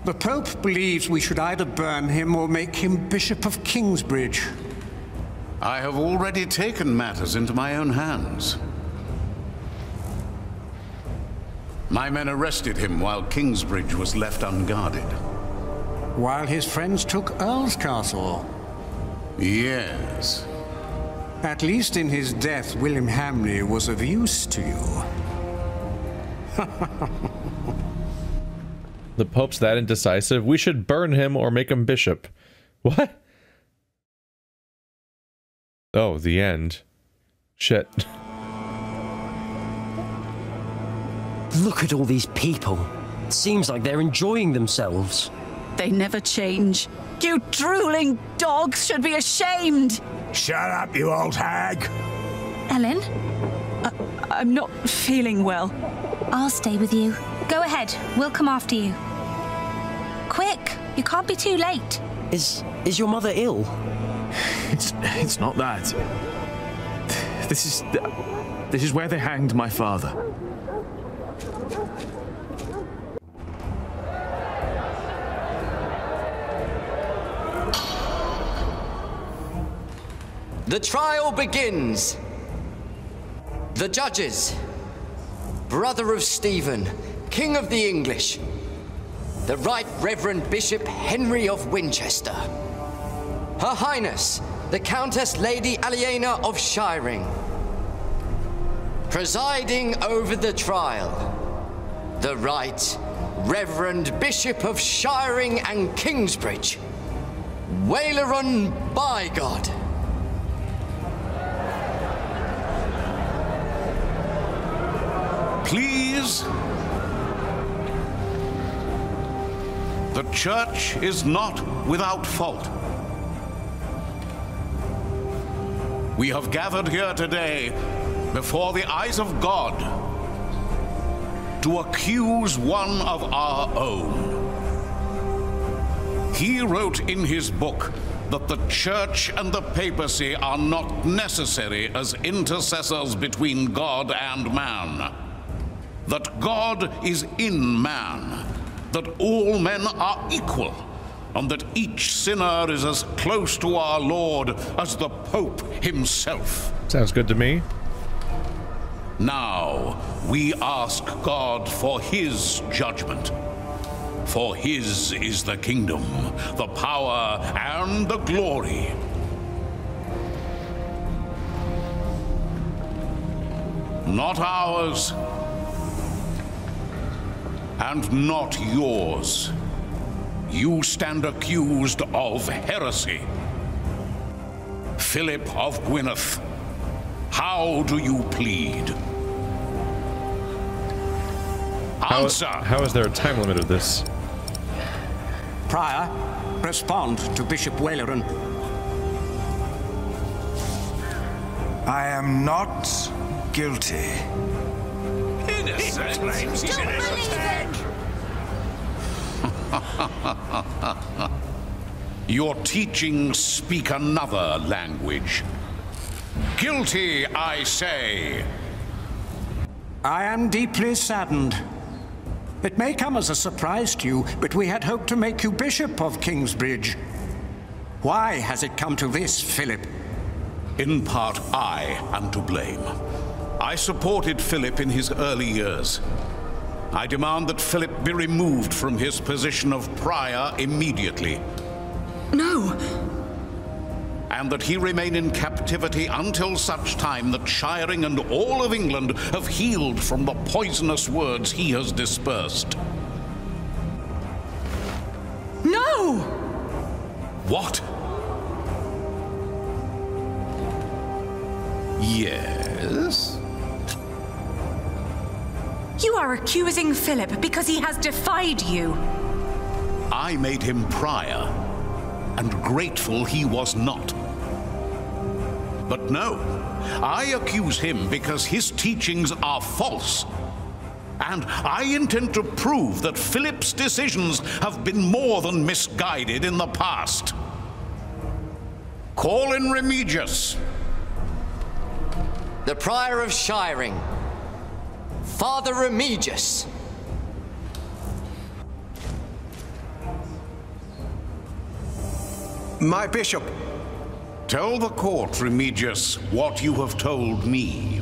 The Pope believes we should either burn him or make him Bishop of Kingsbridge. I have already taken matters into my own hands. My men arrested him while Kingsbridge was left unguarded. While his friends took Earl's Castle? Yes. At least in his death, William Hamley was of use to you. The Pope's that indecisive? We should burn him or make him bishop. What? Oh, the end. Shit. Look at all these people. Seems like they're enjoying themselves. They never change. You drooling dogs should be ashamed! Shut up, you old hag! Ellen? I'm not feeling well. I'll stay with you. Go ahead, we'll come after you. Quick, you can't be too late. Is your mother ill? It's not that. This is where they hanged my father. The trial begins. The judges. Brother of Stephen, King of the English. The Right Reverend Bishop Henry of Winchester. Her Highness, the Countess Lady Aliena of Shiring. Presiding over the trial, the Right Reverend Bishop of Shiring and Kingsbridge, Waileron Bygod. Please. The Church is not without fault. We have gathered here today before the eyes of God to accuse one of our own. He wrote in his book that the Church and the papacy are not necessary as intercessors between God and man. That God is in man, that all men are equal, and that each sinner is as close to our Lord as the Pope himself. Sounds good to me. Now, we ask God for his judgment. For his is the kingdom, the power, and the glory. Not ours, and not yours. You stand accused of heresy. Philip of Gwynedd, how do you plead? Answer! How is there a time limit of this? Prior, respond to Bishop Waileron. I am not guilty. Innocent! Claims he's innocent! Your teachings speak another language. Guilty, I say. I am deeply saddened. It may come as a surprise to you, but we had hoped to make you Bishop of Kingsbridge. Why has it come to this, Philip? In part, I am to blame. I supported Philip in his early years. I demand that Philip be removed from his position of prior immediately. No! And that he remain in captivity until such time that Shiring and all of England have healed from the poisonous words he has dispersed. No! What? Yes? You are accusing Philip because he has defied you. I made him prior, and grateful he was not. But no, I accuse him because his teachings are false. And I intend to prove that Philip's decisions have been more than misguided in the past. Call in Remigius. The Prior of Shiring, Father Remigius. My bishop. Tell the court, Remigius, what you have told me.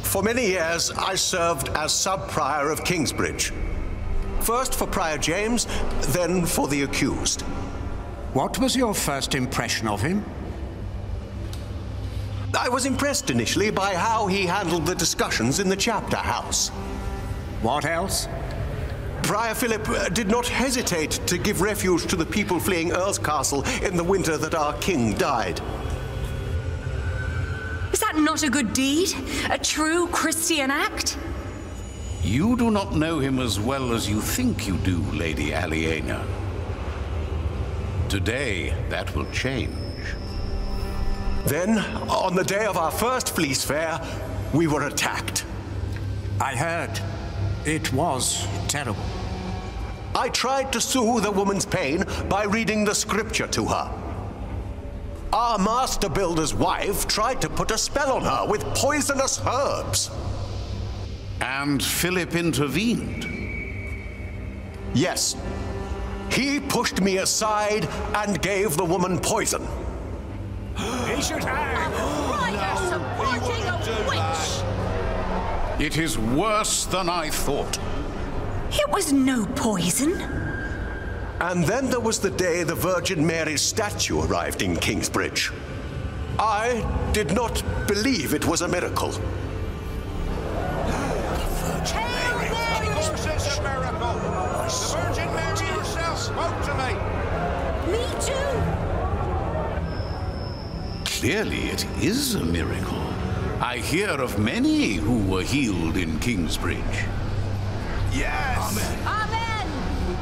For many years, I served as sub-prior of Kingsbridge. First for Prior James, then for the accused. What was your first impression of him? I was impressed initially by how he handled the discussions in the chapter house. What else? Prior Philip did not hesitate to give refuge to the people fleeing Earl's Castle in the winter that our king died. Is that not a good deed? A true Christian act? You do not know him as well as you think you do, Lady Aliena. Today, that will change. Then, on the day of our first fleece fair, we were attacked. I heard. It was terrible. I tried to soothe the woman's pain by reading the scripture to her. Our master builder's wife tried to put a spell on her with poisonous herbs. And Philip intervened? Yes. He pushed me aside and gave the woman poison. He should hang! Right, supporting a witch! It is worse than I thought. It was no poison. And then there was the day the Virgin Mary's statue arrived in Kingsbridge. I did not believe it was a miracle. It's a miracle. The Virgin Mary herself spoke to me. Me too. Clearly it is a miracle. I hear of many who were healed in Kingsbridge. Yes. Amen.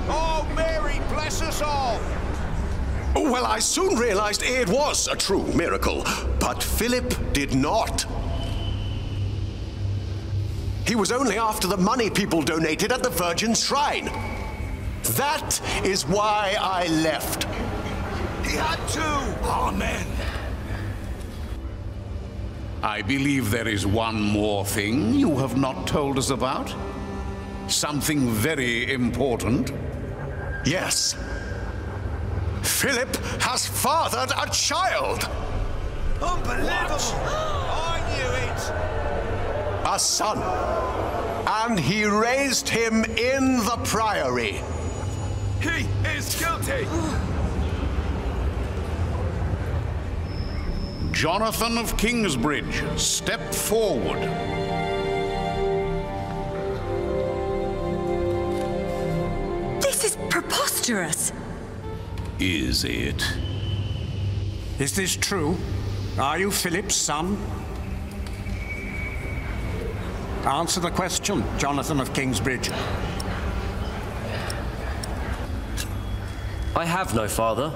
Oh, Mary, bless us all. Well, I soon realized it was a true miracle, but Philip did not. He was only after the money people donated at the Virgin's Shrine. That is why I left. He had to. Amen. I believe there is one more thing you have not told us about. Something very important. Yes. Philip has fathered a child. Unbelievable. I knew it. A son. And he raised him in the priory. He is guilty. Jonathan of Kingsbridge, step forward. This is preposterous. Is it? Is this true? Are you Philip's son? Answer the question, Jonathan of Kingsbridge. I have no father.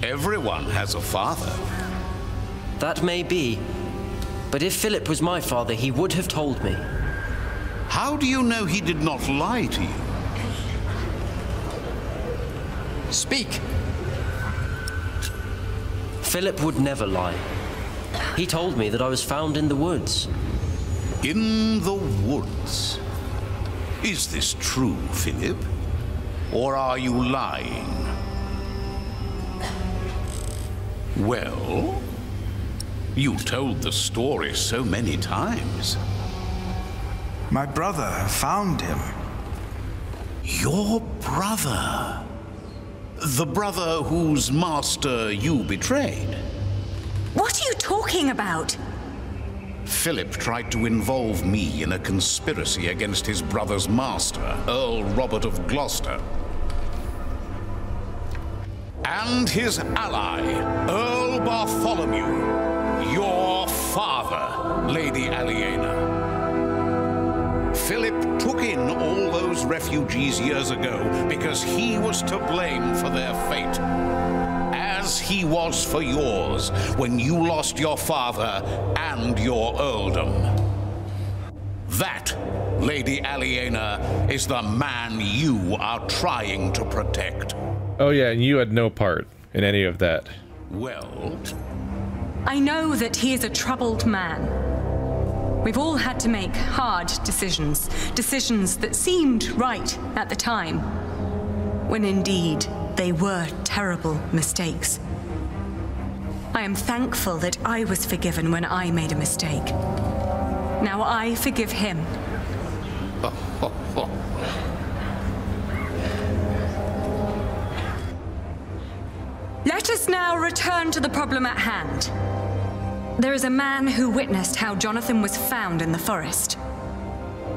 Everyone has a father. That may be, but if Philip was my father, he would have told me. How do you know he did not lie to you? Speak. Philip would never lie. He told me that I was found in the woods. In the woods? Is this true, Philip? Or are you lying? Well, you told the story so many times. My brother found him. Your brother? The brother whose master you betrayed? What are you talking about? Philip tried to involve me in a conspiracy against his brother's master, Earl Robert of Gloucester. And his ally, Earl Bartholomew, your father, Lady Aliena. Philip took in all those refugees years ago because he was to blame for their fate, as he was for yours when you lost your father and your earldom. That, Lady Aliena, is the man you are trying to protect. Oh yeah, and you had no part in any of that. Well, I know that he is a troubled man. We've all had to make hard decisions, decisions that seemed right at the time, when indeed they were terrible mistakes. I am thankful that I was forgiven when I made a mistake. Now I forgive him. Let us now return to the problem at hand. There is a man who witnessed how Jonathan was found in the forest.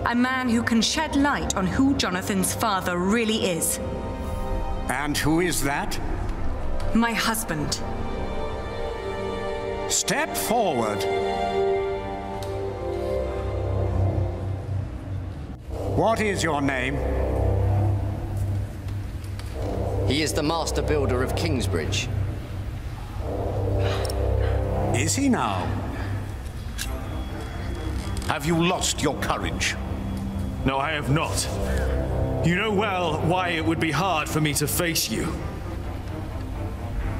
A man who can shed light on who Jonathan's father really is. And who is that? My husband. Step forward. What is your name? He is the master builder of Kingsbridge. Is he now? Have you lost your courage? No, I have not. You know well why it would be hard for me to face you.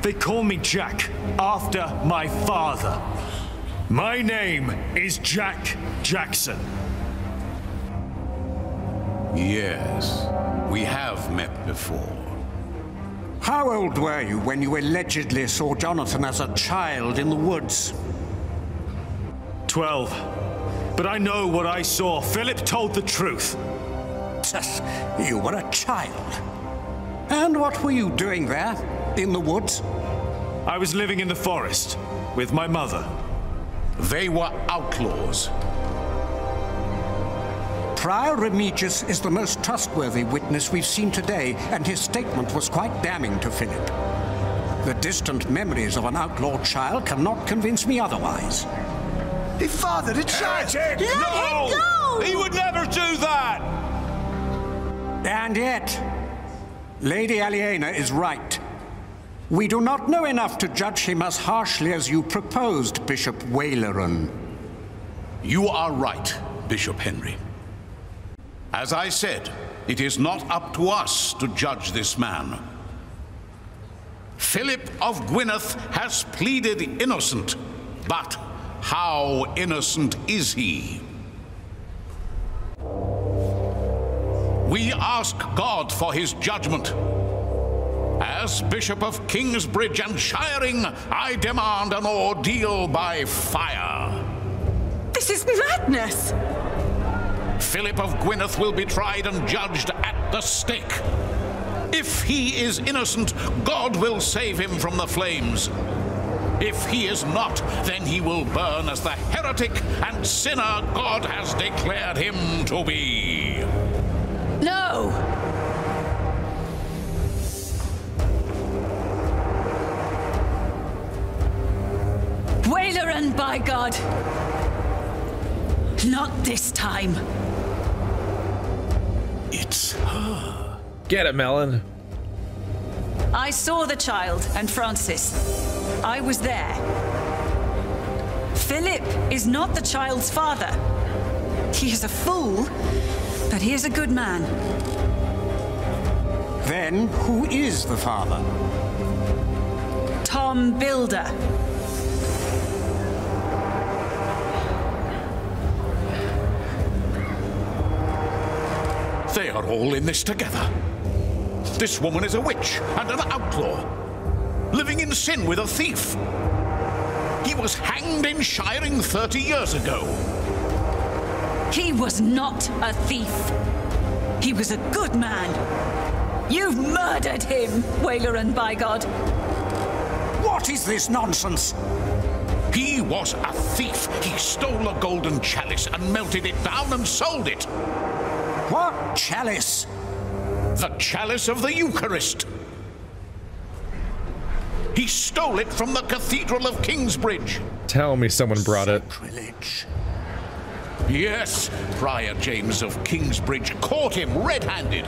They call me Jack, after my father. My name is Jack Jackson. Yes, we have met before. How old were you when you allegedly saw Jonathan as a child in the woods? 12. But I know what I saw. Philip told the truth. You were a child. And what were you doing there, in the woods? I was living in the forest, with my mother. They were outlaws. Prior Remigius is the most trustworthy witness we've seen today, and his statement was quite damning to Philip. The distant memories of an outlawed child cannot convince me otherwise. He fathered a child! Let him go! He would never do that! And yet, Lady Aliena is right. We do not know enough to judge him as harshly as you proposed, Bishop Waleran. You are right, Bishop Henry. As I said, it is not up to us to judge this man. Philip of Gwynedd has pleaded innocent, but how innocent is he? We ask God for his judgment. As Bishop of Kingsbridge and Shiring, I demand an ordeal by fire. This is madness! Philip of Gwynedd will be tried and judged at the stake. If he is innocent, God will save him from the flames. If he is not, then he will burn as the heretic and sinner God has declared him to be. No! Waleran, by God! Not this time. It's her. Get it, Melon. I saw the child and Francis. I was there. Philip is not the child's father. He is a fool, but he is a good man. Then, who is the father? Tom Builder. They are all in this together. This woman is a witch and an outlaw, living in sin with a thief. He was hanged in Shiring 30 years ago. He was not a thief. He was a good man. You've murdered him, Waleran, by God. What is this nonsense? He was a thief. He stole a golden chalice and melted it down and sold it. What chalice? The chalice of the Eucharist. He stole it from the cathedral of Kingsbridge. Tell me someone brought it. Sacrilege. Yes, Prior James of Kingsbridge caught him red-handed.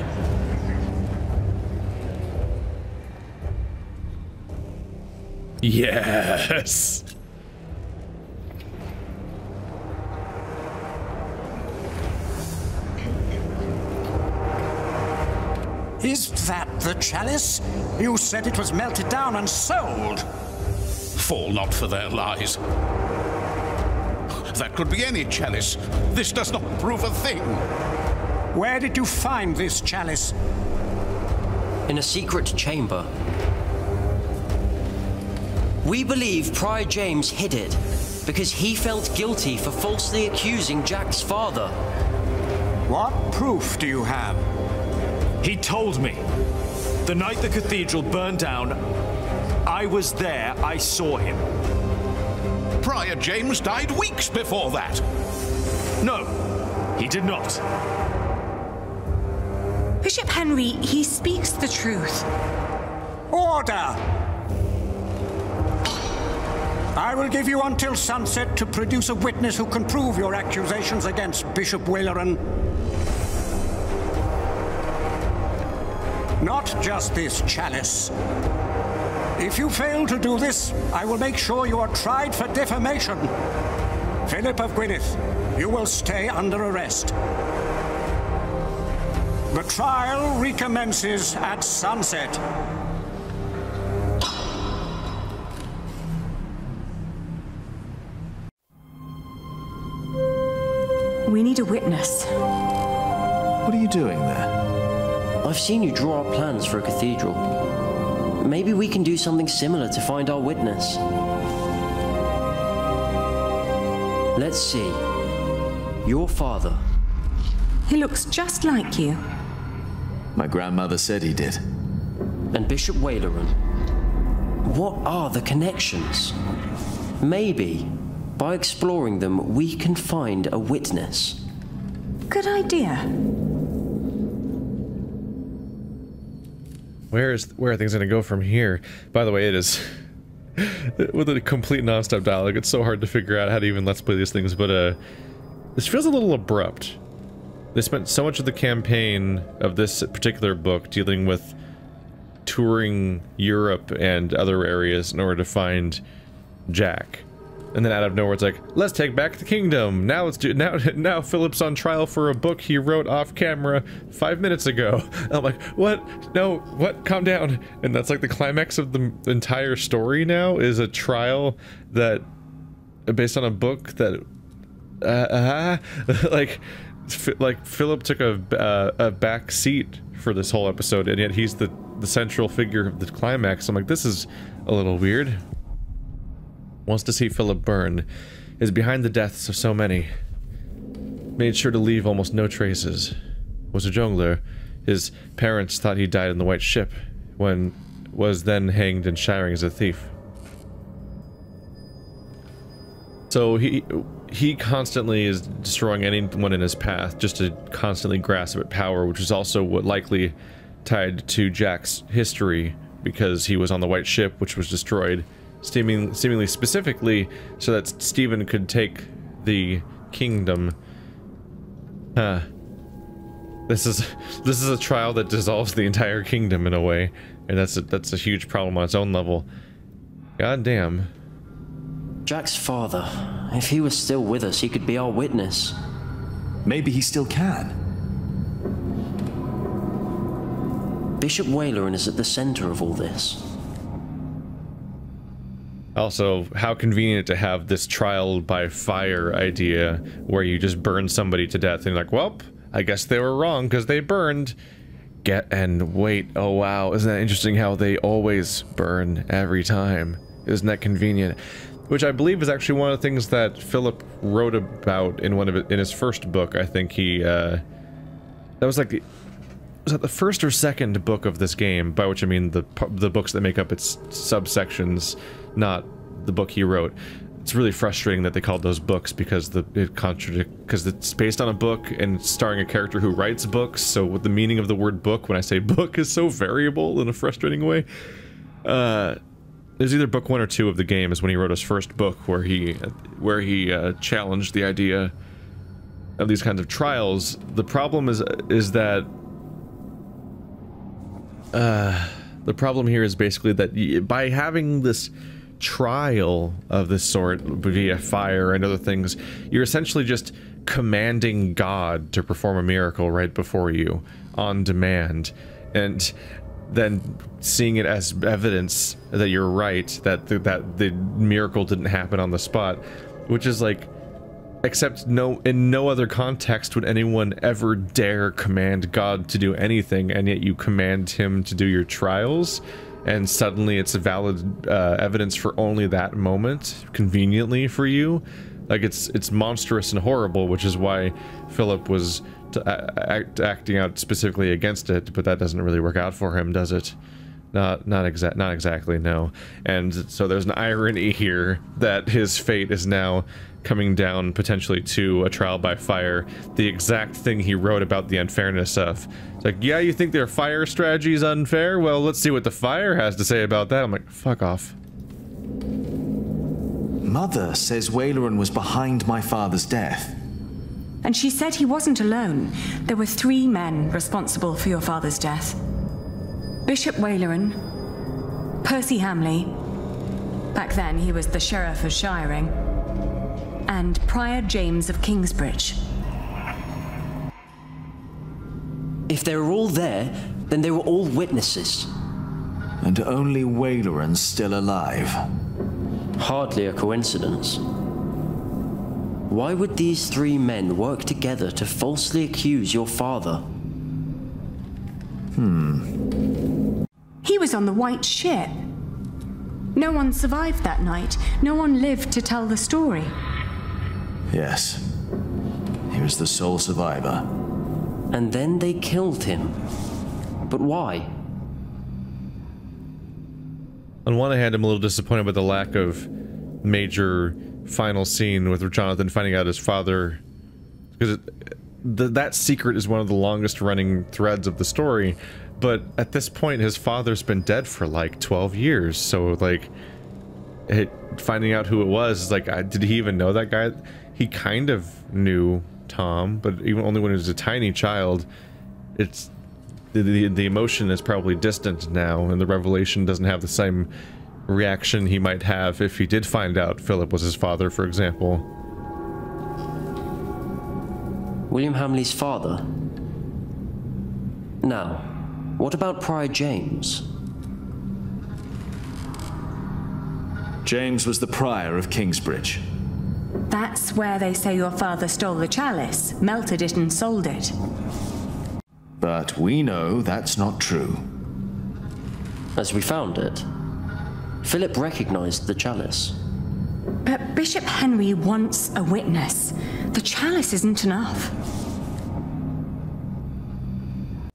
Yes. Is that the chalice? You said it was melted down and sold. Fall not for their lies. That could be any chalice. This does not prove a thing. Where did you find this chalice? in a secret chamber. We believe Prior James hid it because he felt guilty for falsely accusing Jack's father. What proof do you have? He told me. The night the cathedral burned down, I was there, I saw him. Prior James died weeks before that. No, he did not. Bishop Henry, he speaks the truth. Order! I will give you until sunset to produce a witness who can prove your accusations against Bishop Waleran. Not just this chalice. If you fail to do this, I will make sure you are tried for defamation. Philip of Gwynedd, you will stay under arrest. The trial recommences at sunset. We need a witness. What are you doing there? I've seen you draw up plans for a cathedral. Maybe we can do something similar to find our witness. Let's see. Your father. He looks just like you. My grandmother said he did. And Bishop Waleran. What are the connections? Maybe, by exploring them, we can find a witness. Good idea. Where are things going to go from here? By the way, it is with a complete non-stop dialogue. It's so hard to figure out how to even let's play these things. But this feels a little abrupt. They spent so much of the campaign of this particular book dealing with touring Europe and other areas in order to find Jack. And then out of nowhere, it's like, let's take back the kingdom. Now let's do now Philip's on trial for a book he wrote off camera 5 minutes ago. I'm like, what? No, what? Calm down. And that's like the climax of the entire story now is a trial that based on a book that like Philip took a back seat for this whole episode, and yet he's the central figure of the climax. I'm like, this is a little weird. Wants to see Philip burn, is behind the deaths of so many. Made sure to leave almost no traces. Was a jungler. His parents thought he died in the White Ship, when was then hanged in Shiring as a thief. So he constantly is destroying anyone in his path just to constantly grasp at power, which is also what likely tied to Jack's history, because he was on the White Ship, which was destroyed. Seemingly specifically so that Stephen could take the kingdom. This is a trial that dissolves the entire kingdom in a way, and that's a huge problem on its own level. God damn. Jack's father. If he was still with us, he could be our witness. Maybe he still can. Bishop Waleran is at the center of all this. Also, how convenient to have this trial by fire idea where you just burn somebody to death and you're like, well, I guess they were wrong because they burned. And wait, oh wow, isn't that interesting how they always burn every time? Isn't that convenient? Which I believe is actually one of the things that Philip wrote about in in his first book. I think he, that was like was that the first or second book of this game, by which I mean the books that make up its subsections, not the book he wrote. It's really frustrating that they called those books because because it's based on a book and starring a character who writes books, so what the meaning of the word book when I say book is so variable in a frustrating way. There's either book 1 or 2 of the game is when he wrote his first book where he challenged the idea of these kinds of trials. The problem is that the problem here is basically that by having this trial of this sort via fire and other things, you're essentially just commanding God to perform a miracle right before you on demand, and then seeing it as evidence that you're right, that the miracle didn't happen on the spot, which is like Except in no other context would anyone ever dare command God to do anything, and yet you command him to do your trials, and suddenly it's a valid evidence for only that moment, conveniently for you. Like, it's monstrous and horrible, which is why Philip was acting out specifically against it, but that doesn't really work out for him, does it? Not exactly, no. And so there's an irony here that his fate is now coming down potentially to a trial by fire, the exact thing he wrote about the unfairness of. It's like, yeah, you think their fire strategy is unfair? Well, let's see what the fire has to say about that. I'm like, fuck off. Mother says Waleran was behind my father's death. And she said he wasn't alone. There were 3 men responsible for your father's death. Bishop Waleran, Percy Hamley, back then he was the Sheriff of Shiring, and Prior James of Kingsbridge. If they were all there, then they were all witnesses. And only Waleran's still alive. Hardly a coincidence. Why would these 3 men work together to falsely accuse your father? He was on the White Ship. No one survived that night. No one lived to tell the story. Yes. He was the sole survivor. And then they killed him. But why? On one hand, I'm a little disappointed with the lack of major final scene with Jonathan finding out his father, because that secret is one of the longest running threads of the story, but at this point his father's been dead for like 12 years, so like finding out who it was is like, did he even know that guy? He kind of knew Tom, but even only when he was a tiny child. It's the emotion is probably distant now, and the revelation doesn't have the same reaction he might have if he did find out Philip was his father, for example. William Hamley's father? Now, what about Prior James? James was the prior of Kingsbridge. That's where they say your father stole the chalice, melted it and sold it. But we know that's not true. As we found it, Philip recognized the chalice. But Bishop Henry wants a witness. The chalice isn't enough.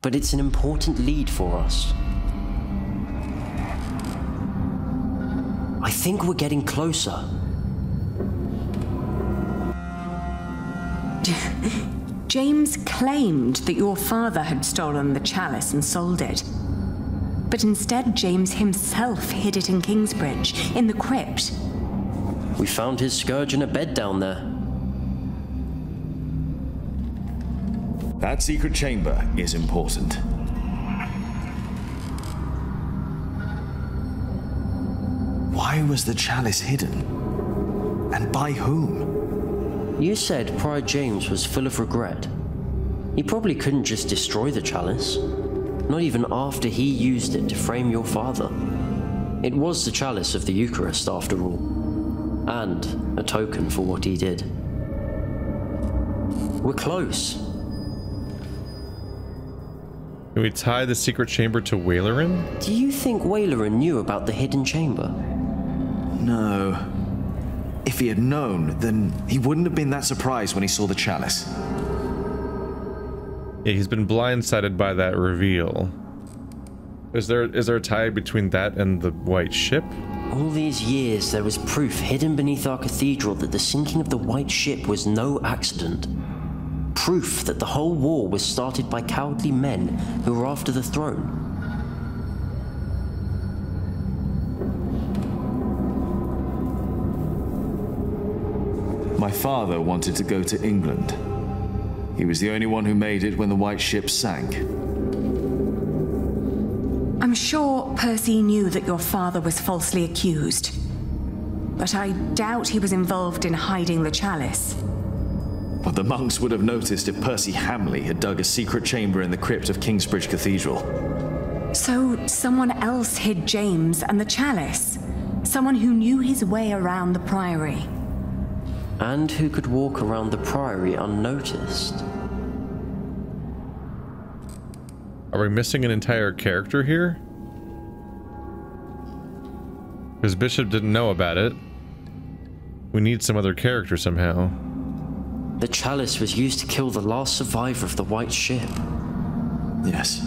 But it's an important lead for us. I think we're getting closer. James claimed that your father had stolen the chalice and sold it. But instead, James himself hid it in Kingsbridge, in the crypt. We found his scourge in a bed down there. That secret chamber is important. Why was the chalice hidden? And by whom? You said Prior James was full of regret. He probably couldn't just destroy the chalice. Not even after he used it to frame your father. It was the chalice of the Eucharist, after all. And a token for what he did. We're close. Can we tie the secret chamber to Waleran? Do you think Waleran knew about the hidden chamber? No. If he had known, then he wouldn't have been that surprised when he saw the chalice. Yeah, he's been blindsided by that reveal. Is there a tie between that and the White Ship? All these years, there was proof hidden beneath our cathedral that the sinking of the White Ship was no accident. Proof that the whole war was started by cowardly men who were after the throne. My father wanted to go to England. He was the only one who made it when the White Ship sank. I'm sure Percy knew that your father was falsely accused. But I doubt he was involved in hiding the chalice. But the monks would have noticed if Percy Hamley had dug a secret chamber in the crypt of Kingsbridge Cathedral. So someone else hid James and the chalice. Someone who knew his way around the priory. and who could walk around the priory unnoticed. Are we missing an entire character here? Because Bishop didn't know about it. We need some other character somehow. The chalice was used to kill the last survivor of the White Ship. Yes.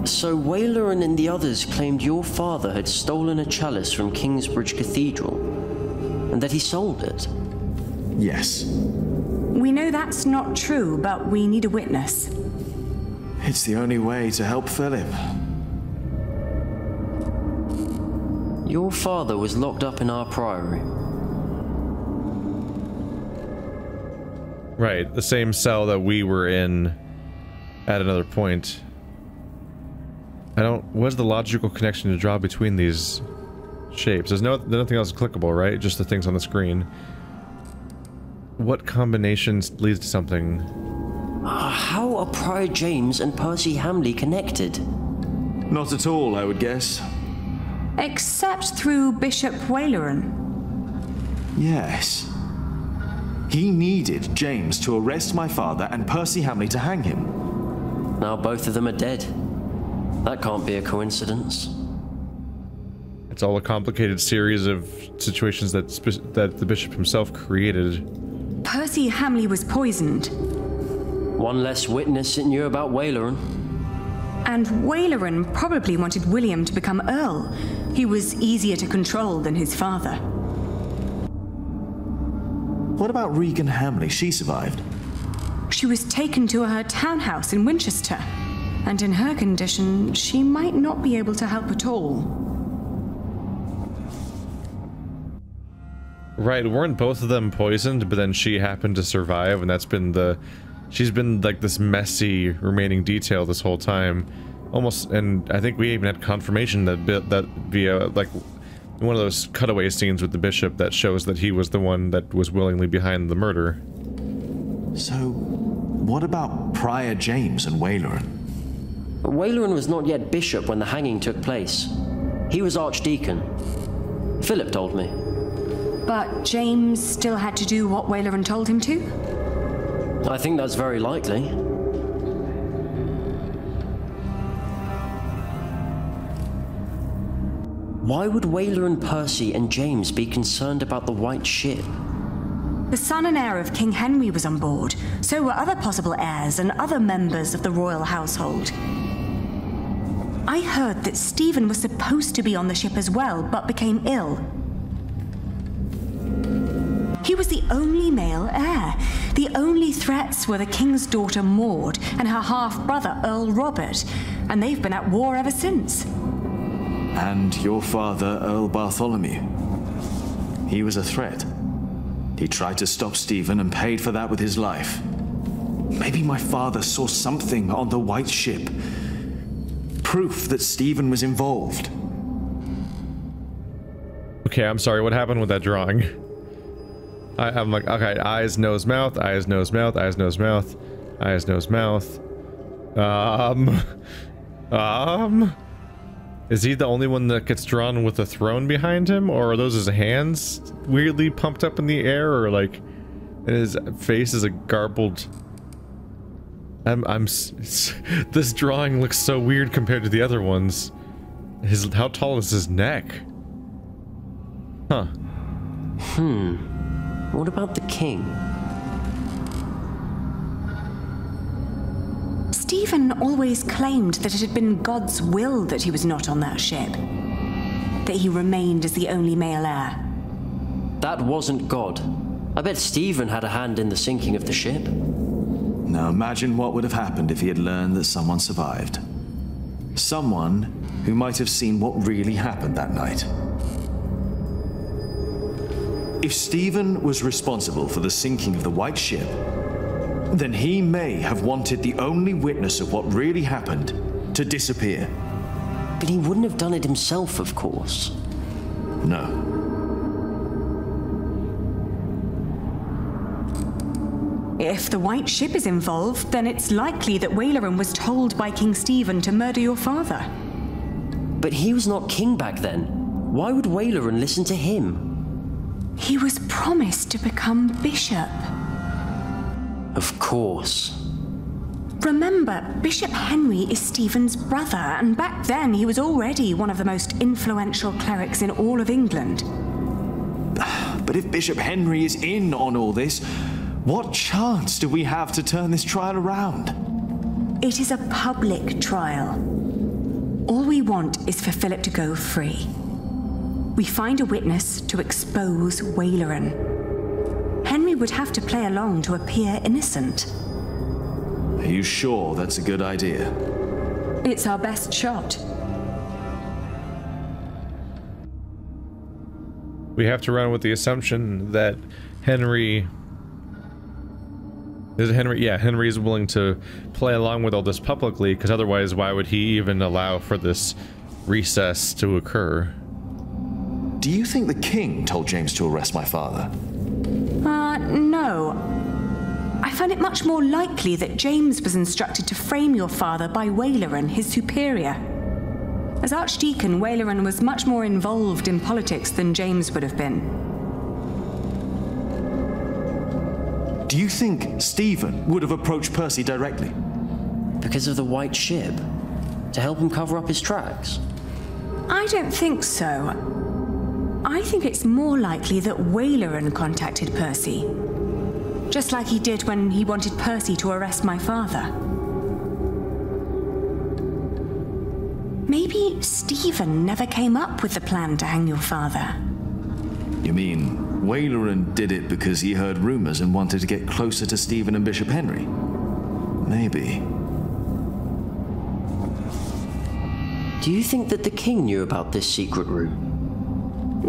So Wayleran and the others claimed your father had stolen a chalice from Kingsbridge Cathedral, and that he sold it? Yes. We know that's not true, but we need a witness. It's the only way to help Philip. Your father was locked up in our priory. Right, the same cell that we were in at another point. What's the logical connection to draw between these shapes? There's nothing else clickable, right? Just the things on the screen. What combinations leads to something? How are Prior James and Percy Hamley connected? Not at all, I would guess. Except through Bishop Wayleran. Yes. He needed James to arrest my father and Percy Hamley to hang him. Now both of them are dead. That can't be a coincidence. It's all a complicated series of situations that the bishop himself created. Percy Hamley was poisoned. One less witness that knew about Wayleran. And Wayleran probably wanted William to become Earl. He was easier to control than his father. What about Regan Hamley? She survived. She was taken to her townhouse in Winchester. And in her condition, she might not be able to help at all. Right, weren't both of them poisoned, but then she happened to survive, and she's been like this messy remaining detail this whole time. Almost, and I think we even had confirmation that via like one of those cutaway scenes with the bishop that shows that he was the one that was willingly behind the murder. So, what about Prior James and Wayleran? Wayleran was not yet bishop when the hanging took place. He was archdeacon. Philip told me. But James still had to do what Wayleran told him to? I think that's very likely. Why would Wayleran, Percy, and James be concerned about the White Ship? The son and heir of King Henry was on board. So were other possible heirs and other members of the royal household. I heard that Stephen was supposed to be on the ship as well, but became ill. He was the only male heir. The only threats were the king's daughter Maud and her half-brother Earl Robert, and they've been at war ever since. And your father, Earl Bartholomew. He was a threat. He tried to stop Stephen and paid for that with his life. Maybe my father saw something on the White Ship. Proof that Stephen was involved. Okay, I'm sorry, what happened with that drawing? I'm like, okay, eyes, nose, mouth, eyes, nose, mouth, eyes, nose, mouth, eyes, nose, mouth. Is he the only one that gets drawn with a throne behind him, or are those his hands weirdly pumped up in the air, or like, his face is a garbled... this drawing looks so weird compared to the other ones. How tall is his neck? Huh. What about the king? Stephen always claimed that it had been God's will that he was not on that ship. That he remained as the only male heir. That wasn't God. I bet Stephen had a hand in the sinking of the ship. Now imagine what would have happened if he had learned that someone survived. Someone who might have seen what really happened that night. If Stephen was responsible for the sinking of the White Ship, then he may have wanted the only witness of what really happened to disappear. But he wouldn't have done it himself, of course. No. If the White Ship is involved, then it's likely that Wayleran was told by King Stephen to murder your father. But he was not king back then. Why would Waleran listen to him? He was promised to become bishop. Of course. Remember, Bishop Henry is Stephen's brother, and back then he was already one of the most influential clerics in all of England. But if Bishop Henry is in on all this, what chance do we have to turn this trial around? It is a public trial. All we want is for Philip to go free. We find a witness to expose Waleran. Henry would have to play along to appear innocent. Are you sure that's a good idea? It's our best shot. We have to run with the assumption that Henry is willing to play along with all this publicly, because otherwise why would he even allow for this recess to occur? Do you think the king told James to arrest my father? No. I find it much more likely that James was instructed to frame your father by Waleran, his superior. As Archdeacon, Waleran was much more involved in politics than James would have been. Do you think Stephen would have approached Percy directly? Because of the white ship? To help him cover up his tracks? I don't think so. I think it's more likely that Waleran contacted Percy. Just like he did when he wanted Percy to arrest my father. Maybe Stephen never came up with the plan to hang your father. You mean Waleran did it because he heard rumors and wanted to get closer to Stephen and Bishop Henry? Maybe. Do you think that the king knew about this secret route?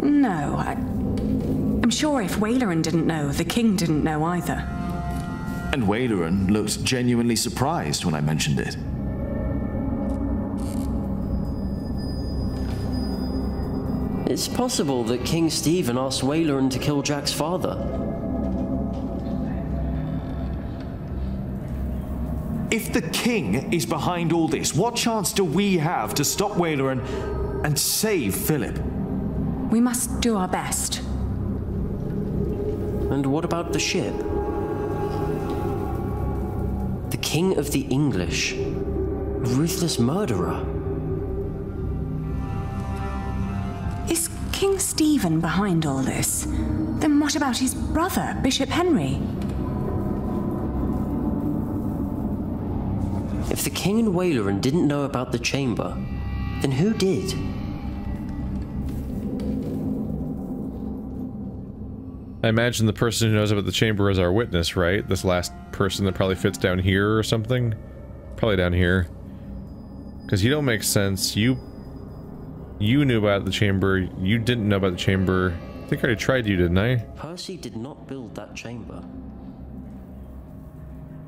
No, I'm sure if Waleran didn't know, the king didn't know either. And Waleran looked genuinely surprised when I mentioned it. It's possible that King Stephen asked Waleran to kill Jack's father. If the king is behind all this, what chance do we have to stop Waleran and save Philip? We must do our best. And what about the ship? The King of the English. A ruthless murderer. Is King Stephen behind all this? Then what about his brother, Bishop Henry? If the king and Waleran didn't know about the chamber, then who did? I imagine the person who knows about the chamber is our witness, right? This last person that probably fits down here or something? Probably down here. Because you don't make sense. You knew about the chamber. You didn't know about the chamber. I think I already tried you, didn't I? Percy did not build that chamber.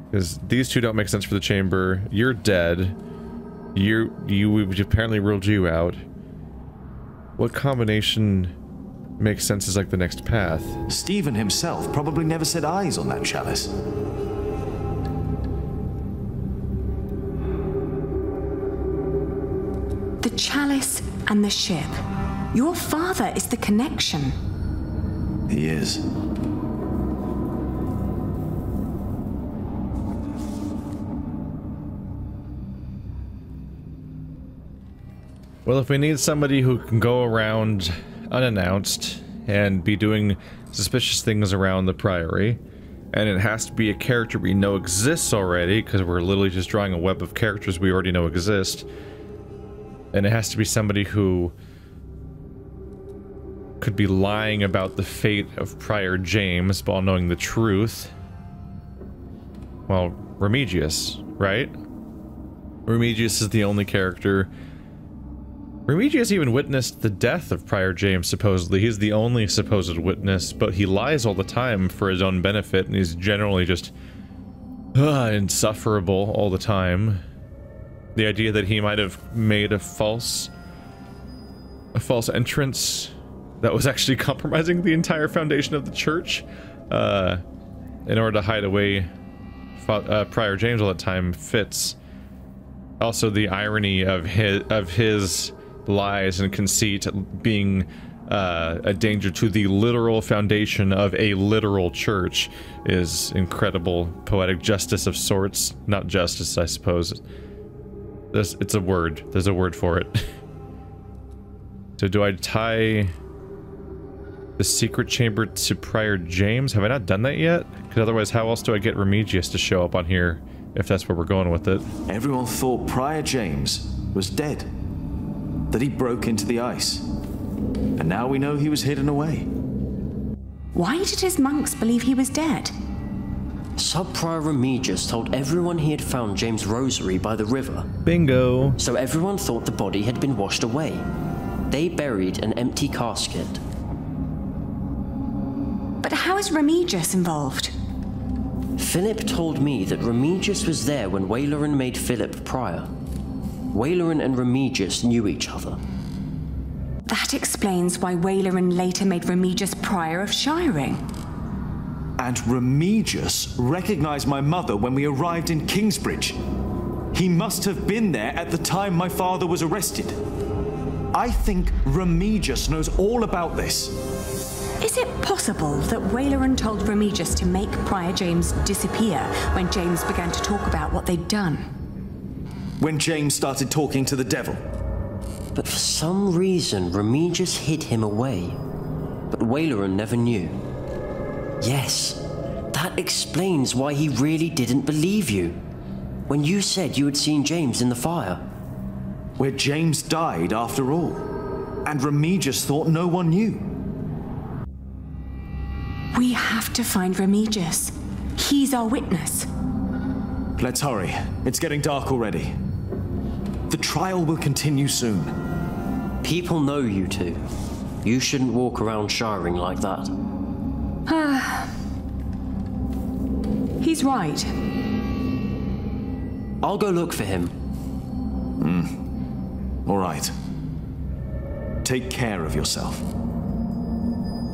Because these two don't make sense for the chamber. You're dead. We apparently ruled you out. What combination makes sense as like the next path? Stephen himself probably never set eyes on that chalice. The chalice and the ship. Your father is the connection. He is. Well, if we need somebody who can go around unannounced and be doing suspicious things around the priory, and it has to be a character we know exists already, because we're literally just drawing a web of characters we already know exist, and it has to be somebody who could be lying about the fate of Prior James while knowing the truth. Well, Remigius, right? Remigius is the only character. Remigius even witnessed the death of Prior James, supposedly. He's the only supposed witness, but he lies all the time for his own benefit, and he's generally just insufferable all the time. The idea that he might have made a false entrance that was actually compromising the entire foundation of the church in order to hide away Prior James all the time fits. Also, the irony of his lies and conceit being a danger to the literal foundation of a literal church is incredible poetic justice of sorts. Not justice, I suppose. It's a word. There's a word for it. So do I tie the secret chamber to Prior James? Have I not done that yet? Because otherwise, how else do I get Remigius to show up on here, if that's where we're going with it? Everyone thought Prior James was dead. That he broke into the ice. And now we know he was hidden away. Why did his monks believe he was dead? Sub-Prior Remigius told everyone he had found James' rosary by the river. Bingo! So everyone thought the body had been washed away. They buried an empty casket. But how is Remigius involved? Philip told me that Remigius was there when Waleran made Philip prior. Waleran and Remigius knew each other. That explains why Waleran later made Remigius prior of Shiring. And Remigius recognized my mother when we arrived in Kingsbridge. He must have been there at the time my father was arrested. I think Remigius knows all about this. Is it possible that Waleran told Remigius to make Prior James disappear when James began to talk about what they'd done? When James started talking to the devil. But for some reason, Remigius hid him away. But Waleran never knew. Yes, that explains why he really didn't believe you. When you said you had seen James in the fire. Where James died, after all. And Remigius thought no one knew. We have to find Remigius. He's our witness. Let's hurry. It's getting dark already. The trial will continue soon. People know you two. You shouldn't walk around shiring like that. He's right. I'll go look for him. All right. Take care of yourself.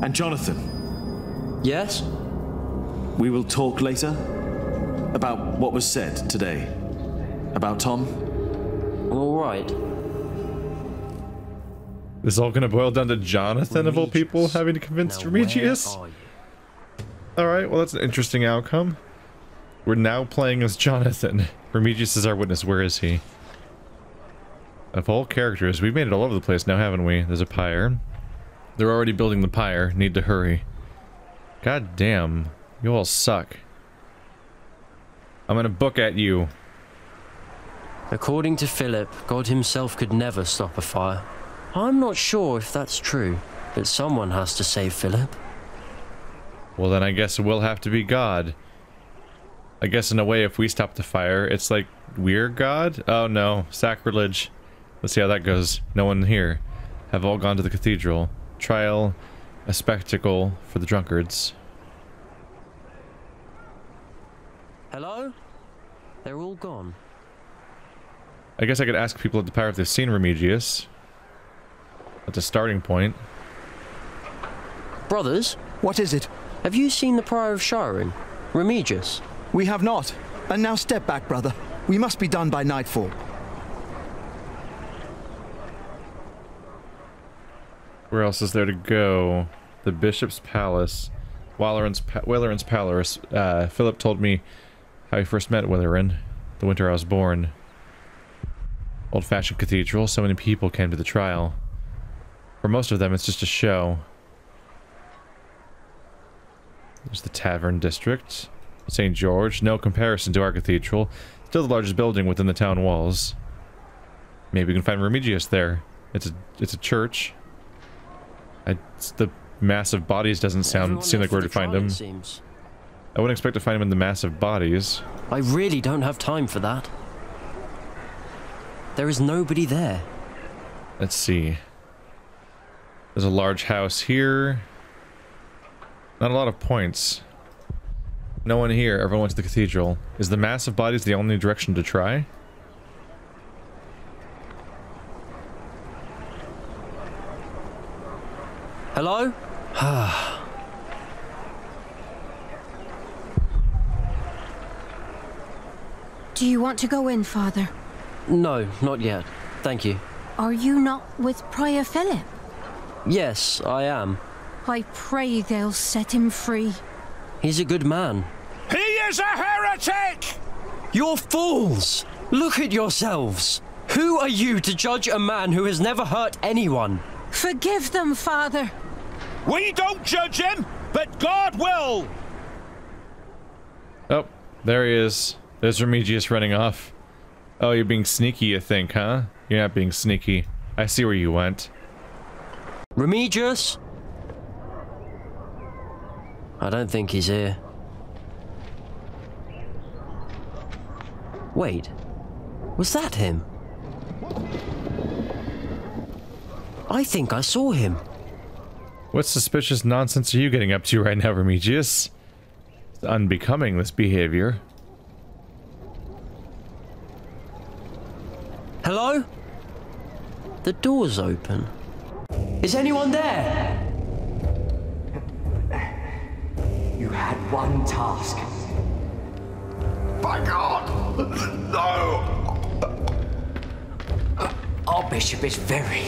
And Jonathan. Yes? We will talk later about what was said today. About Tom. All right. This is all going to boil down to Jonathan, of all people, having to convince Remigius? Alright, well that's an interesting outcome. We're now playing as Jonathan. Remigius is our witness. Where is he? Of all characters, we've made it all over the place now, haven't we? There's a pyre. They're already building the pyre. Need to hurry. God damn. You all suck. I'm gonna book at you. According to Philip, God himself could never stop a fire. I'm not sure if that's true, but someone has to save Philip. Well then I guess it will have to be God. I guess in a way if we stop the fire, it's like, we're God? Oh no, sacrilege. Let's see how that goes. No one here. Have all gone to the cathedral. Trial, a spectacle for the drunkards. Hello? They're all gone. I guess I could ask people at the pyre if they've seen Remigius. That's a starting point. Brothers? What is it? Have you seen the Prior of Shiring? Remigius? We have not. And now step back, brother. We must be done by nightfall. Where else is there to go? The Bishop's Palace. Waleran's Palace. Philip told me how he first met Waleran, the winter I was born. Old-fashioned cathedral. So many people came to the trial. For most of them, it's just a show. There's the Tavern District. St. George. No comparison to our cathedral. Still the largest building within the town walls. Maybe we can find Remigius there. It's a church. The massive bodies doesn't seem like where to find him. I wouldn't expect to find him in the massive bodies. I really don't have time for that. There is nobody there. Let's see. There's a large house here. Not a lot of points. No one here. Everyone went to the cathedral. Is the massive bodies the only direction to try? Hello? Do you want to go in, Father? No, not yet. Thank you. Are you not with Prior Philip? Yes, I am. I pray they'll set him free. He's a good man. He is a heretic! You're fools! Look at yourselves! Who are you to judge a man who has never hurt anyone? Forgive them, Father. We don't judge him, but God will! Oh, there he is. There's Remigius running off. Oh, you're being sneaky, you think, huh? You're not being sneaky. I see where you went. Remigius? I don't think he's here. Wait, was that him? I think I saw him. What suspicious nonsense are you getting up to right now, Remigius? It's unbecoming, this behavior. Hello? The door's open. Is anyone there? You had one task. By God! No! Our bishop is very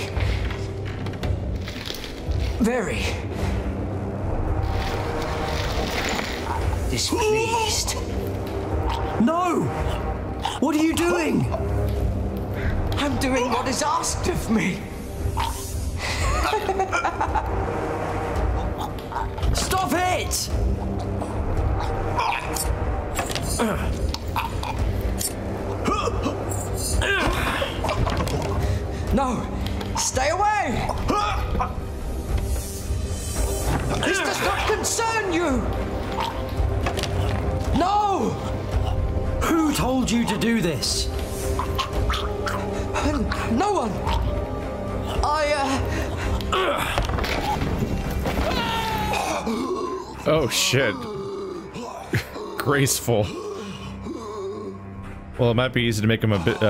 displeased. No! What are you doing? I'm doing what is asked of me. Stop it! No! Stay away! This does not concern you! No! Who told you to do this? No one! Oh shit. Graceful. Well, it might be easy to make him a bit,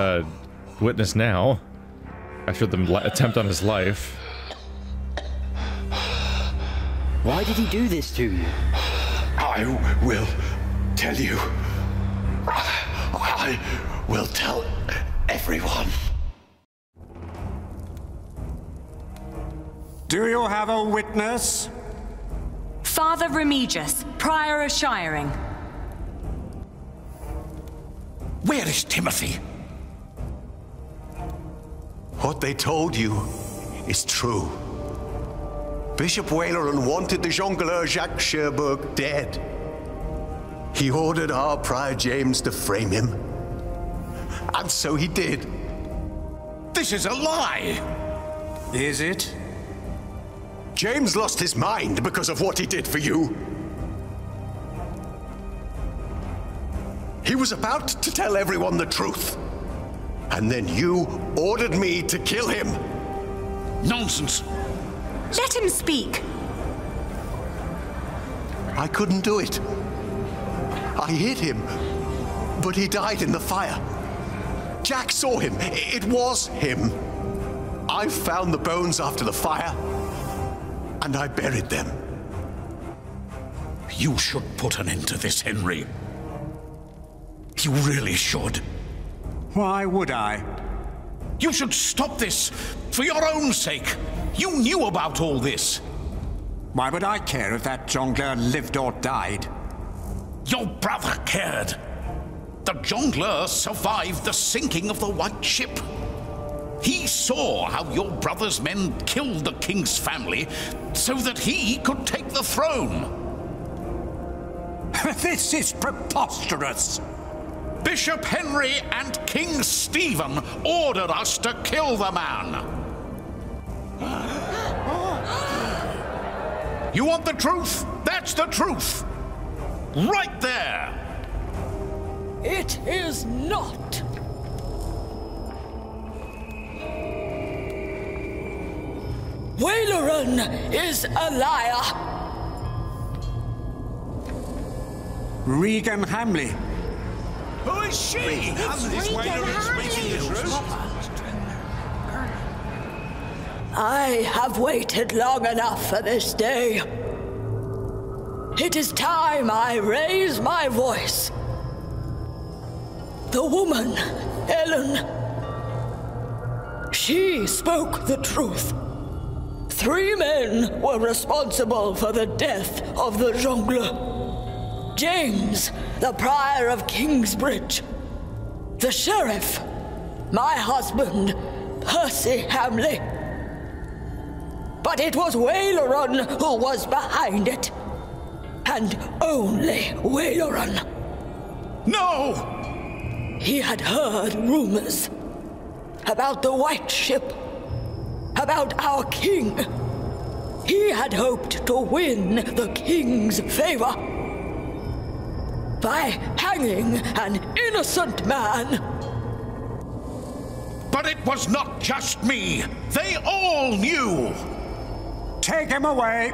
witness now. After the attempt on his life. Why did he do this to you? I will tell you. I will tell everyone. Do you have a witness? Father Remigius, Prior of Shiring. Where is Timothy? What they told you is true. Bishop Waleran wanted the jongleur Jacques Cherbourg dead. He ordered our Prior James to frame him. And so he did. This is a lie! Is it? James lost his mind because of what he did for you. He was about to tell everyone the truth. And then you ordered me to kill him. Nonsense. Let him speak. I couldn't do it. I hit him, but he died in the fire. Jack saw him. It was him. I found the bones after the fire, and I buried them. You should put an end to this, Henry. You really should. Why would I? You should stop this, for your own sake. You knew about all this. Why would I care if that jongleur lived or died? Your brother cared. The jongleur survived the sinking of the White Ship. He saw how your brother's men killed the king's family so that he could take the throne. This is preposterous. Bishop Henry and King Stephen ordered us to kill the man. You want the truth? That's the truth. Right there. It is not. Waleran is a liar. Regan Hamley. Who is she? Is Waleran speaking the truth? I have waited long enough for this day. It is time I raise my voice. The woman, Ellen, She spoke the truth. 3 men were responsible for the death of the jongleur. James, the prior of Kingsbridge. The sheriff, my husband, Percy Hamley. But it was Waleran who was behind it. And only Waleran. No! He had heard rumors about the White Ship, about our king. He had hoped to win the king's favor by hanging an innocent man. But it was not just me. They all knew. Take him away.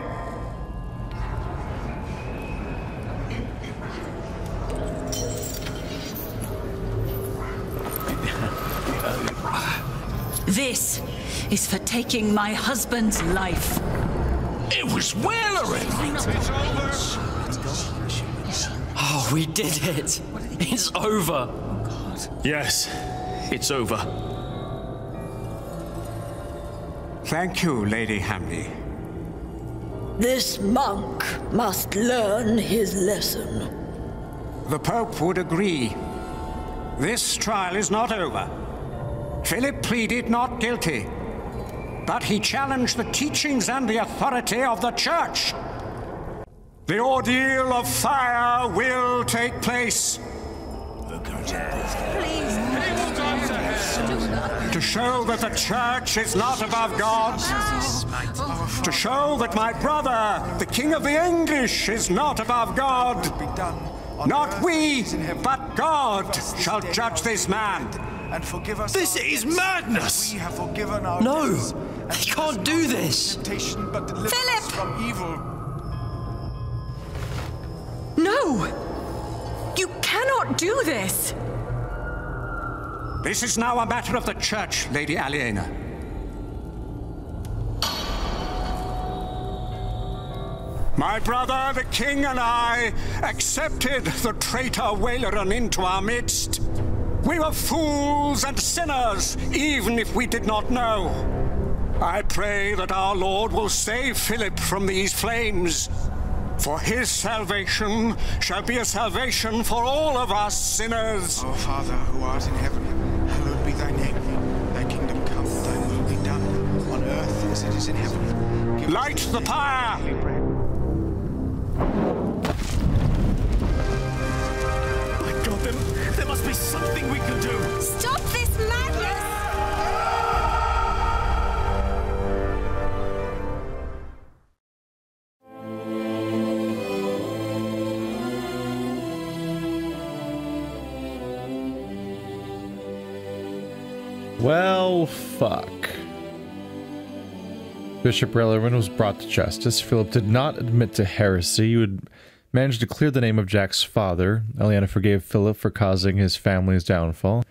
This is for taking my husband's life. It was Waleran! Oh, we did it! It's over! Yes, it's over. Thank you, Lady Hamley. This monk must learn his lesson. The Pope would agree. This trial is not over. Philip pleaded not guilty, but he challenged the teachings and the authority of the Church. The ordeal of fire will take place. To show that the Church is not above God. To show that my brother, the King of the English, is not above God. Not we, but God shall judge this man. And forgive us. This is madness! We have forgiven our no! He can't do this! Philip! From evil. No! You cannot do this! This is now a matter of the Church, Lady Aliena. My brother, the King, and I accepted the traitor Waleran into our midst. We were fools and sinners, even if we did not know. I pray that our Lord will save Philip from these flames, for his salvation shall be a salvation for all of us sinners. Our Father, who art in heaven, hallowed be thy name. Thy kingdom come, thy will be done, on earth as it is in heaven. Give Light the pyre! There must be something we can do! Stop this madness! Well, fuck. Bishop Waleran was brought to justice. Philip did not admit to heresy. He would managed to clear the name of Jack's father. Aliena forgave Philip for causing his family's downfall.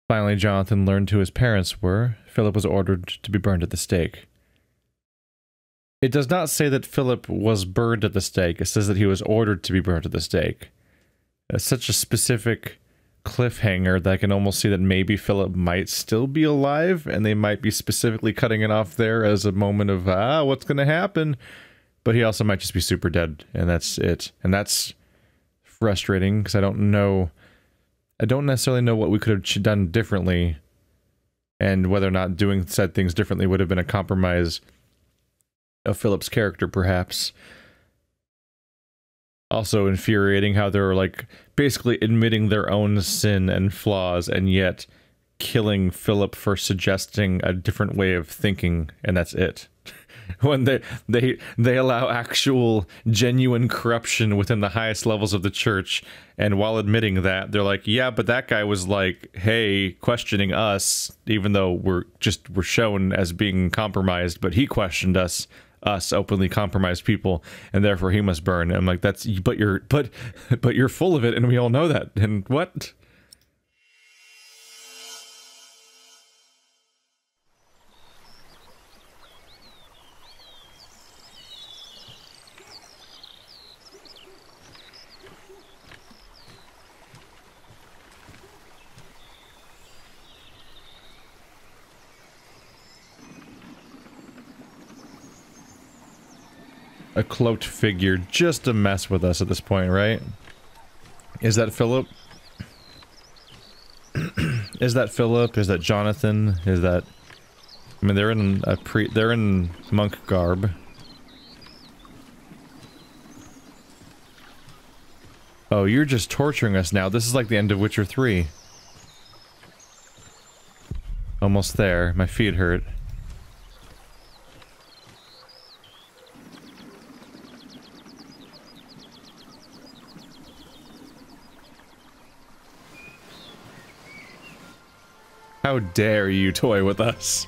Finally, Jonathan learned who his parents were. Philip was ordered to be burned at the stake. It does not say that Philip was burned at the stake. It says that he was ordered to be burned at the stake. It's such a specific cliffhanger that I can almost see that maybe Philip might still be alive, and they might be specifically cutting it off there as a moment of, what's going to happen? But he also might just be super dead, and that's it. And that's frustrating, because I don't necessarily know what we could have done differently, and whether or not doing said things differently would have been a compromise of Philip's character, perhaps. Also infuriating how they're, like, basically admitting their own sin and flaws, and yet killing Philip for suggesting a different way of thinking, and that's it. When they allow actual genuine corruption within the highest levels of the church, and while admitting that, they're like, yeah, but that guy was like, hey, questioning us, even though we're shown as being compromised, but he questioned us openly compromised people, and therefore he must burn. And I'm like, but you're full of it, and we all know that. And what? a cloaked figure just to mess with us at this point, right? Is that Philip? Is that Philip? Is that Jonathan? Is that... I mean, they're in they're in monk garb. Oh, you're just torturing us now. This is like the end of Witcher 3. Almost there. My feet hurt. How dare you toy with us?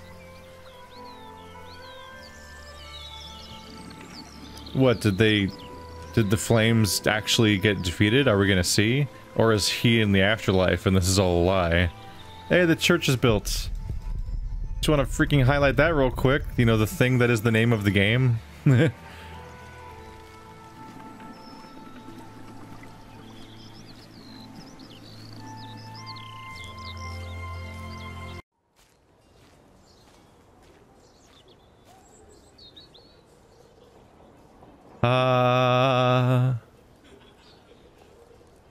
What, did the flames actually get defeated? Are we gonna see? Or is he in the afterlife and this is all a lie? Hey, the church is built. Just want to freaking highlight that real quick. You know, the thing that is the name of the game.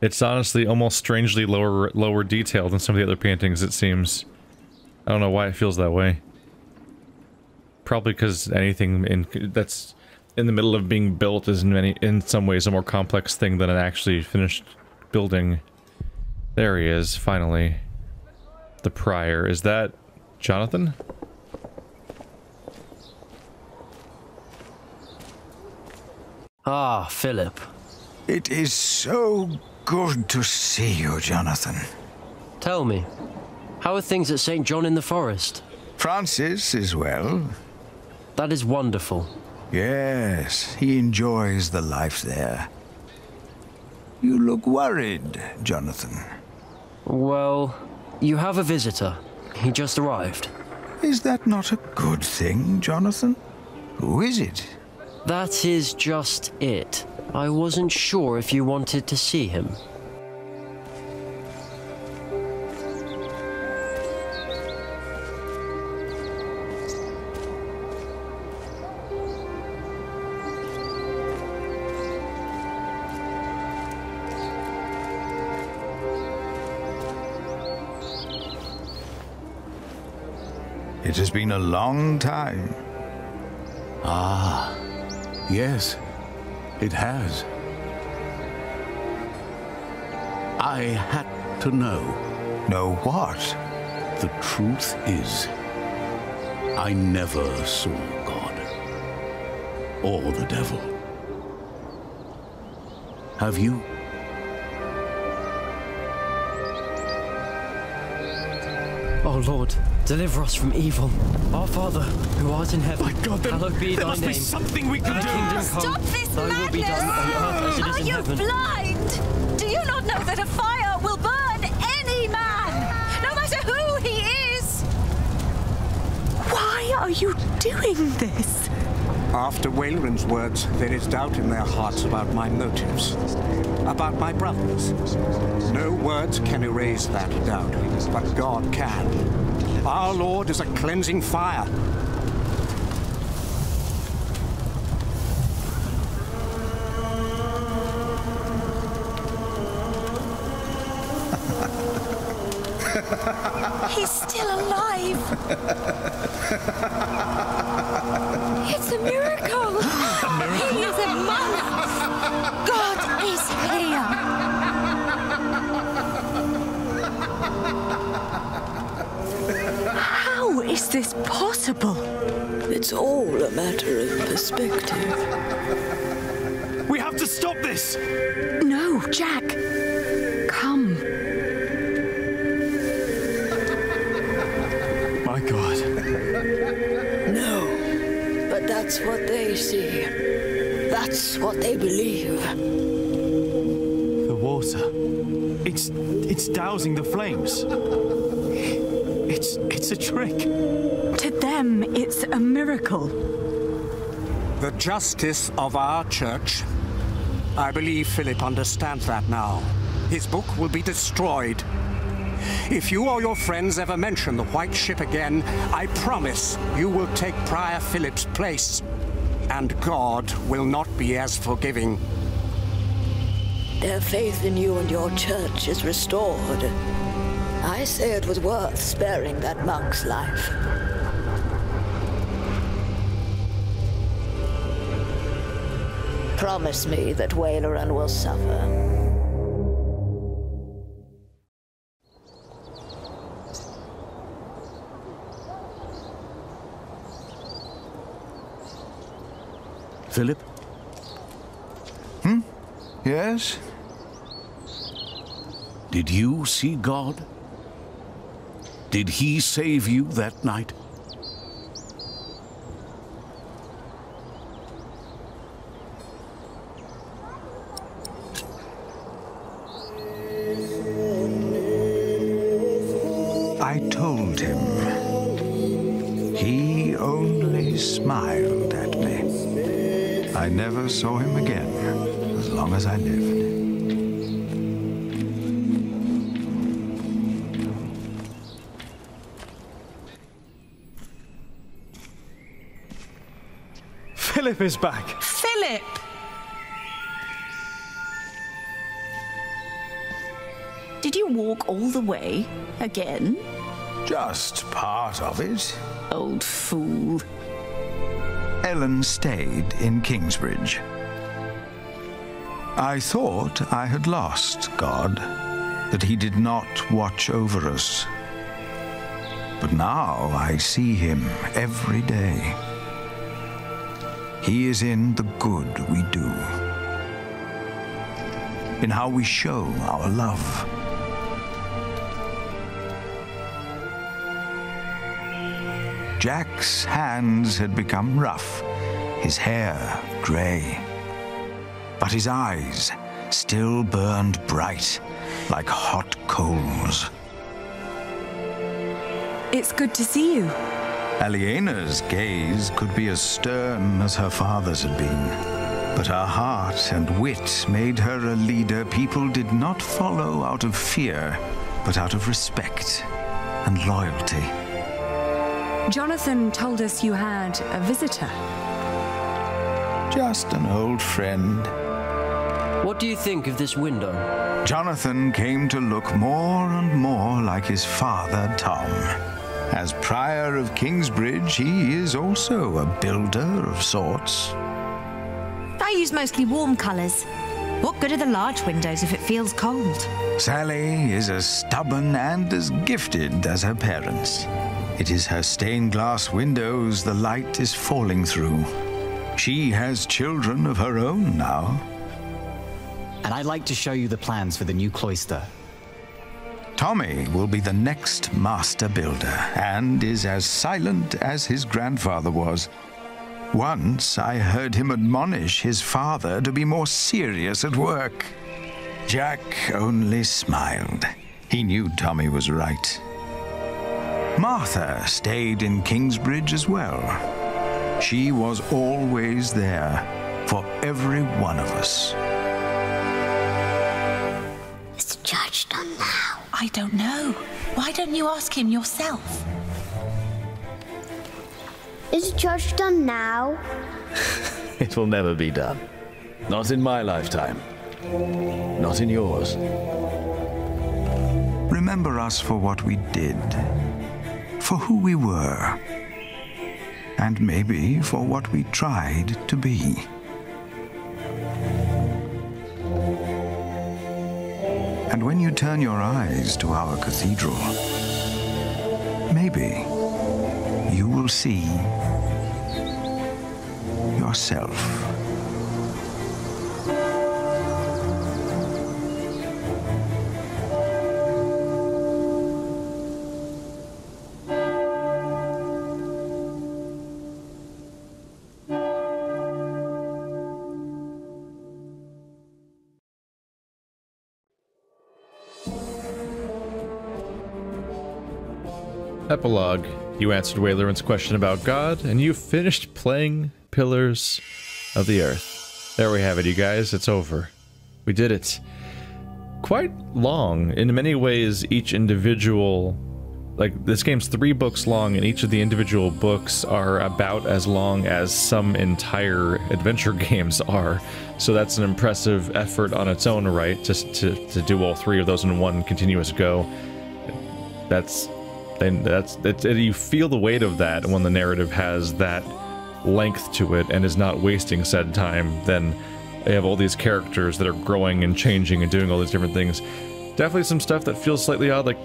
It's honestly almost strangely lower detail than some of the other paintings, it seems. I don't know why it feels that way. Probably because anything that's in the middle of being built is in some ways a more complex thing than an actually finished building. There he is, finally. The prior. Is that Jonathan? Ah, Philip. It is so good to see you, Jonathan. Tell me, how are things at St. John in the Forest? Francis is well. That is wonderful. Yes, he enjoys the life there. You look worried, Jonathan. Well, you have a visitor. He just arrived. Is that not a good thing, Jonathan? Who is it? That is just it. I wasn't sure if you wanted to see him. It has been a long time. Ah, yes, it has. I had to know. Know what? The truth is, I never saw God. Or the devil. Have you? Oh Lord, deliver us from evil. Our Father, who art in heaven, My God, hallowed be there thy must name. be something we can Thy do. kingdom come, Stop this thy madness! will be done on earth as it is Are in you heaven. blind? Do you not know that a fire will burn any man, no matter who he is? Why are you doing this? After Wayland's words, there is doubt in their hearts about my motives, about my brothers. No words can erase that doubt, but God can. Our Lord is a cleansing fire. He's still alive. It's a miracle. He is among us. God is here. How is this possible? It's all a matter of perspective. We have to stop this. No, Jack. Come. My God. No, but that's what they see. That's what they believe. The water. It's dousing the flames. It's a trick. To them, it's a miracle. The justice of our church. I believe Philip understands that now. His book will be destroyed. If you or your friends ever mention the White Ship again, I promise you will take Prior Philip's place. and God will not be as forgiving. Their faith in you and your church is restored. I say it was worth sparing that monk's life. Promise me that Waileran will suffer. Philip? Yes? Did you see God? Did he save you that night? I told him. He only smiled at me. I never saw him again, as long as I lived. Philip is back. Philip! Did you walk all the way again? Just part of it. Old fool. Ellen stayed in Kingsbridge. I thought I had lost God, that he did not watch over us. But now I see him every day. He is in the good we do, in how we show our love. Jack's hands had become rough, his hair gray, but his eyes still burned bright like hot coals. It's good to see you. Aliena's gaze could be as stern as her father's had been, but her heart and wit made her a leader people did not follow out of fear, but out of respect and loyalty. Jonathan told us you had a visitor. Just an old friend. What do you think of this window? Jonathan came to look more and more like his father, Tom. As Prior of Kingsbridge, he is also a builder of sorts. I use mostly warm colours. What good are the large windows if it feels cold? Sally is as stubborn and as gifted as her parents. It is her stained glass windows the light is falling through. She has children of her own now. And I'd like to show you the plans for the new cloister. Tommy will be the next master builder and is as silent as his grandfather was. Once I heard him admonish his father to be more serious at work. Jack only smiled. He knew Tommy was right. Martha stayed in Kingsbridge as well. She was always there for every one of us. Is the judge done now? I don't know. Why don't you ask him yourself? Is the judge done now? It will never be done. Not in my lifetime. Not in yours. Remember us for what we did, for who we were, and maybe for what we tried to be. And when you turn your eyes to our cathedral, maybe you will see yourself. Epilogue. You answered Waileran's question about God, and you finished playing Pillars of the Earth. There we have it, you guys. It's over. We did it. Quite long. In many ways, each individual like, this game's 3 books long, and each of the individual books are about as long as some entire adventure games are. So that's an impressive effort on its own right, just to do all 3 of those in one continuous go. You feel the weight of that when the narrative has that length to it and is not wasting said time. Then they have all these characters that are growing and changing and doing all these different things. Definitely some stuff that feels slightly odd, like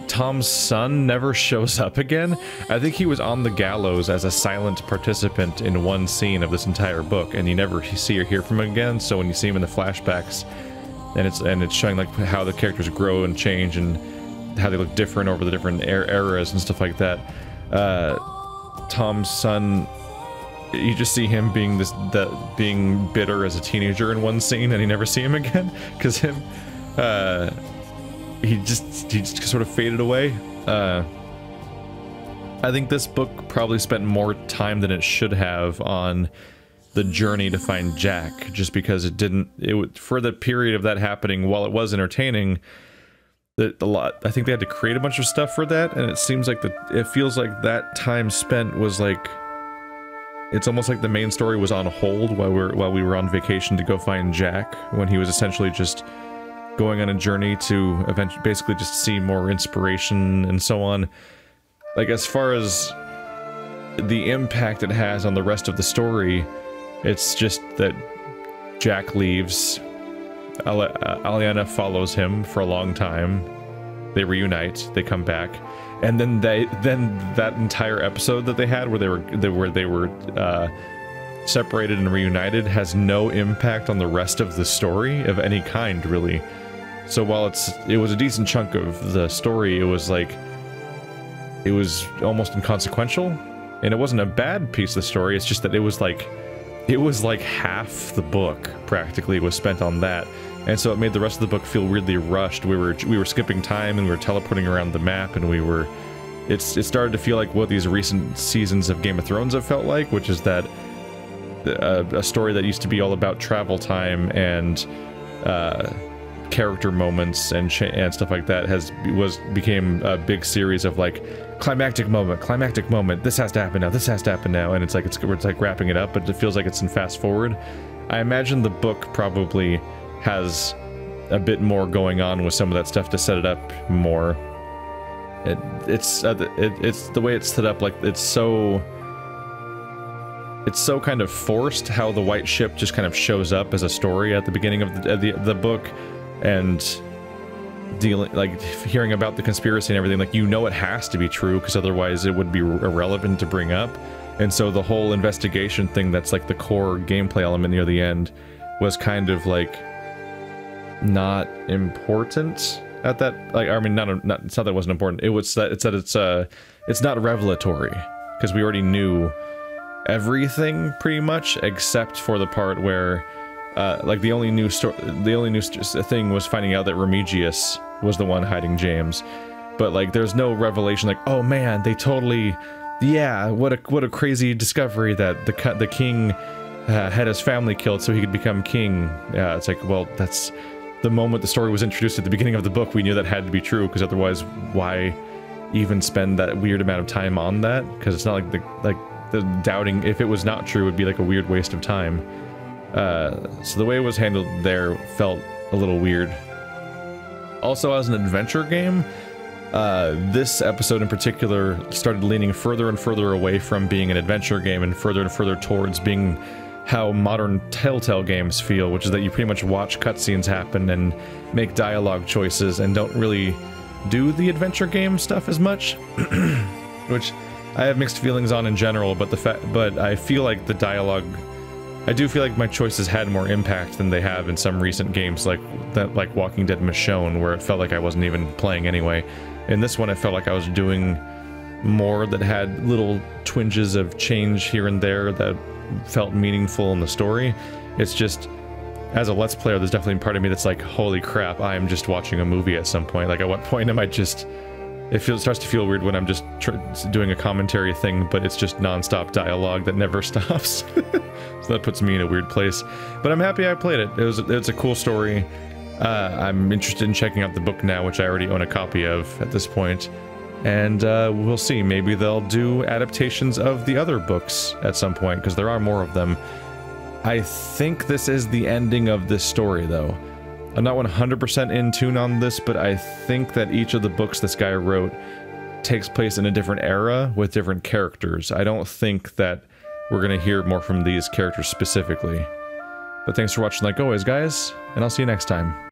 Tom's son never shows up again. I think he was on the gallows as a silent participant in one scene of this entire book, and you never see or hear from him again. So when you see him in the flashbacks, and it's showing like how the characters grow and change and how they look different over the different eras and stuff like that. Tom's son, you just see him being being bitter as a teenager in one scene, and you never see him again because he just sort of faded away. I think this book probably spent more time than it should have on the journey to find Jack, just because for the period of that happening, while it was entertaining, I think they had to create a bunch of stuff for that, and it seems like it feels like that time spent was like, it's almost like the main story was on hold while we were on vacation to go find Jack, when he was essentially just going on a journey to eventually basically just see more inspiration and so on. Like, as far as the impact it has on the rest of the story, it's just that Jack leaves, Aliena follows him for a long time, they reunite, they come back, and then that entire episode that they had where they were separated and reunited has no impact on the rest of the story of any kind, really. So while it was a decent chunk of the story, it was almost inconsequential, and it wasn't a bad piece of the story. It's just that it was like half the book practically was spent on that, and so it made the rest of the book feel weirdly rushed. We were skipping time, and we were teleporting around the map, and it started to feel like what these recent seasons of Game of Thrones have felt like, which is that a story that used to be all about travel time and character moments and stuff like that became a big series of like climactic moment, this has to happen now, and it's like wrapping it up, but it feels like it's in fast forward. I imagine the book probably has a bit more going on with some of that stuff to set it up more. It's the way it's set up, like it's so kind of forced how the white ship just kind of shows up as a story at the beginning of the book, and hearing about the conspiracy and everything, like, you know, it has to be true because otherwise it would be irrelevant to bring up. And so the whole investigation thing that's like the core gameplay element near the end was kind of like not important at that, like, I mean, it's not that it wasn't important, it's that it's not revelatory because we already knew everything pretty much except for the part where like the only new thing was finding out that Remigius was the one hiding James, but like there's no revelation like, oh man, they totally, yeah, what a crazy discovery that the king had his family killed so he could become king. Yeah, it's like, well, that's the moment the story was introduced at the beginning of the book, we knew that had to be true, because otherwise why even spend that weird amount of time on that? Because it's not like the doubting, if it was not true, would be like a weird waste of time. So the way it was handled there felt a little weird. Also, as an adventure game, this episode in particular started leaning further and further away from being an adventure game and further towards being how modern Telltale games feel, which is that you pretty much watch cutscenes happen and make dialogue choices and don't really do the adventure game stuff as much, which I have mixed feelings on in general, but I feel like the dialogue, I do feel like my choices had more impact than they have in some recent games like Walking Dead Michonne, where it felt like I wasn't even playing anyway. In this one, I felt like I was doing more that had little twinges of change here and there that felt meaningful in the story. It's just, as a Let's Player, there's definitely a part of me that's like, holy crap, I am just watching a movie at some point. Like, at what point am I just... It starts to feel weird when I'm just doing a commentary thing, but it's just non-stop dialogue that never stops. So that puts me in a weird place. But I'm happy I played it. It's a cool story. I'm interested in checking out the book now, which I already own a copy of at this point. And we'll see. Maybe they'll do adaptations of the other books at some point, because there are more of them. I think this is the ending of this story, though. I'm not 100% in tune on this, but I think that each of the books this guy wrote takes place in a different era with different characters. I don't think that we're going to hear more from these characters specifically. But thanks for watching like always, guys, and I'll see you next time.